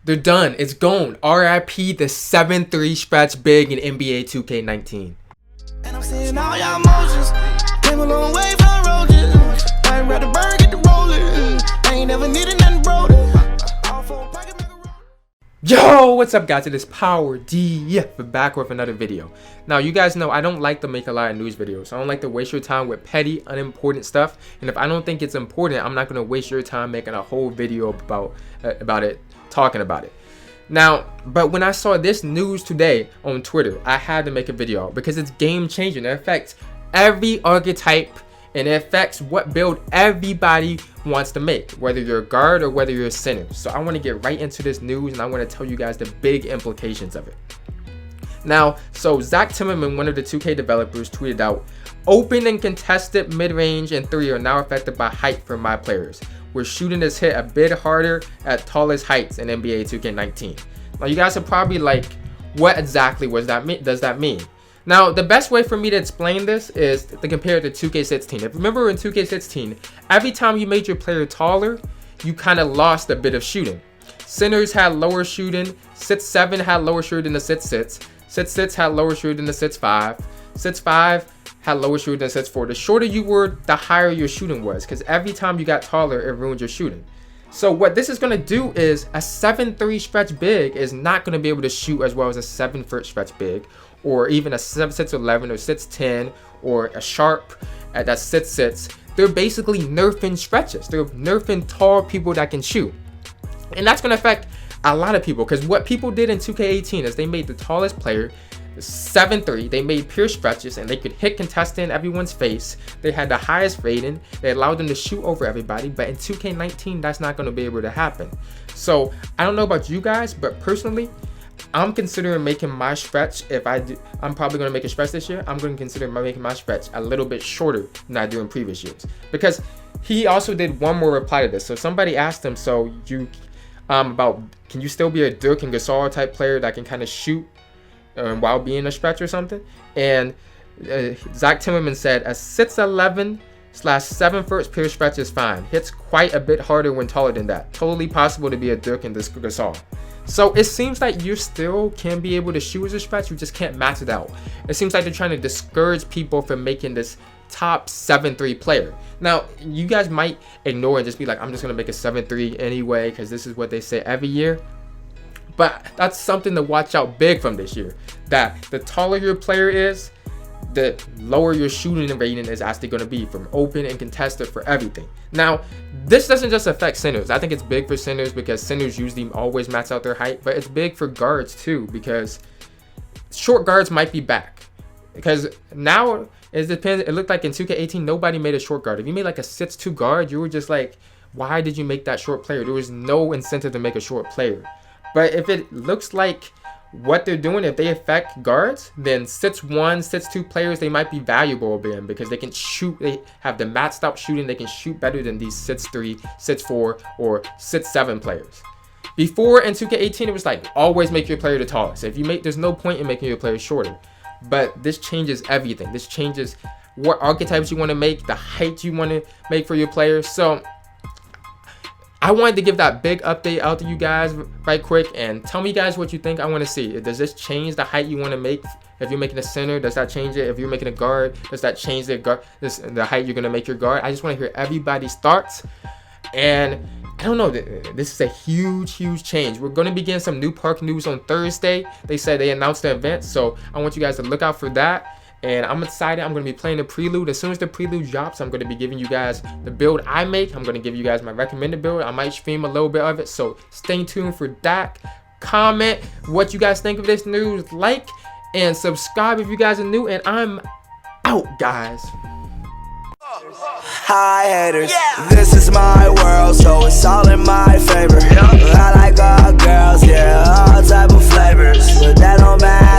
They're done. It's gone. RIP the 7-3 scratch big in NBA 2K19. And I'm seeing all y'all emotions. Came a long way from roaches. I ain't ready to burn, get the rolling. I ain't never needed nothing broken. Yo, what's up guys? It is PowerGotGame back with another video. Now you guys know I don't like to make a lot of news videos. I don't like to waste your time with petty, unimportant stuff. And if I don't think it's important, I'm not going to waste your time making a whole video about it, talking about it. Now, but when I saw this news today on Twitter, I had to make a video because it's game changing. It affects every archetype and it affects what build everybody wants to make, whether you're a guard or whether you're a center. So I want to get right into this news and I want to tell you guys the big implications of it. Now, so Zach Timmerman, one of the 2K developers, tweeted out, "Open and contested mid-range and 3 are now affected by height for my players, where shooting is hit a bit harder at tallest heights in NBA 2K19. Now you guys are probably like, what exactly does that mean? Now, the best way for me to explain this is to compare it to 2K16. If you remember in 2K16, every time you made your player taller, you kind of lost a bit of shooting. Centers had lower shooting, Sit 7 had lower shooting than the Sit 6, Sit 6 had lower shooting than the Sit 5, Sit 5 had lower shooting than Sit 4. The shorter you were, the higher your shooting was, because every time you got taller, it ruined your shooting. So what this is going to do is a 7-3 stretch big is not going to be able to shoot as well as a 7-foot stretch big, or even a 6'11 or 6'10 or a sharp at that 6'6. They're basically nerfing stretches. They're nerfing tall people that can shoot. And that's going to affect a lot of people, because what people did in 2K18 is they made the tallest player 7'3", they made pure stretches and they could hit contestant in everyone's face. They had the highest rating. They allowed them to shoot over everybody, but in 2K19 that's not going to be able to happen. So I don't know about you guys, but personally I'm considering making my stretch. If I do, I'm probably going to make a stretch this year. I'm going to consider making my stretch a little bit shorter than I do in previous years, because he also did one more reply to this. So somebody asked him, so you about, can you still be a Dirk and Gasol type player that can kind of shoot while being a stretch or something? And Zach Timmerman said a 6'11/7' pure stretch is fine. Hits quite a bit harder when taller than that. Totally possible to be a Dirk and Gasol. So it seems like you still can be able to shoot as a stretch, you just can't max it out. It seems like they're trying to discourage people from making this top 7'3 player. Now you guys might ignore and just be like, I'm just gonna make a 7'3 anyway because this is what they say every year. But that's something to watch out big from this year, that the taller your player is, the lower your shooting rating is actually going to be from open and contested for everything. Now, this doesn't just affect centers. I think it's big for centers because centers usually always max out their height, but it's big for guards too, because short guards might be back. Because now it depends. It looked like in 2K18 nobody made a short guard. If you made like a 6'2 guard, you were just like, why did you make that short player? There was no incentive to make a short player. But if it looks like what they're doing, if they affect guards, then 6'1", 6'2 players, they might be valuable again because they can shoot. They have the maxed out shooting. They can shoot better than these 6'3", 6'4", or 6'7 players. Before in 2K18, it was like always make your player the tallest. If you make, there's no point in making your player shorter. But this changes everything. This changes what archetypes you want to make, the height you want to make for your players. So I wanted to give that big update out to you guys right quick and tell me guys what you think. I want to see, does this change the height you want to make? If you're making a center, does that change it? If you're making a guard, does that change the height you're going to make your guard? I just want to hear everybody's thoughts. And I don't know, this is a huge change. We're going to begin some new park news on Thursday. They said they announced the event, so I want you guys to look out for that. And I'm excited. I'm going to be playing the prelude. As soon as the prelude drops, I'm going to be giving you guys the build I make. I'm going to give you guys my recommended build. I might stream a little bit of it, so stay tuned for that. Comment what you guys think of this news, like and subscribe if you guys are new, and I'm out, guys. Hi haters, this is my world, so it's all in my favor. I like all girls, yeah, all type of flavors, but that don't matter.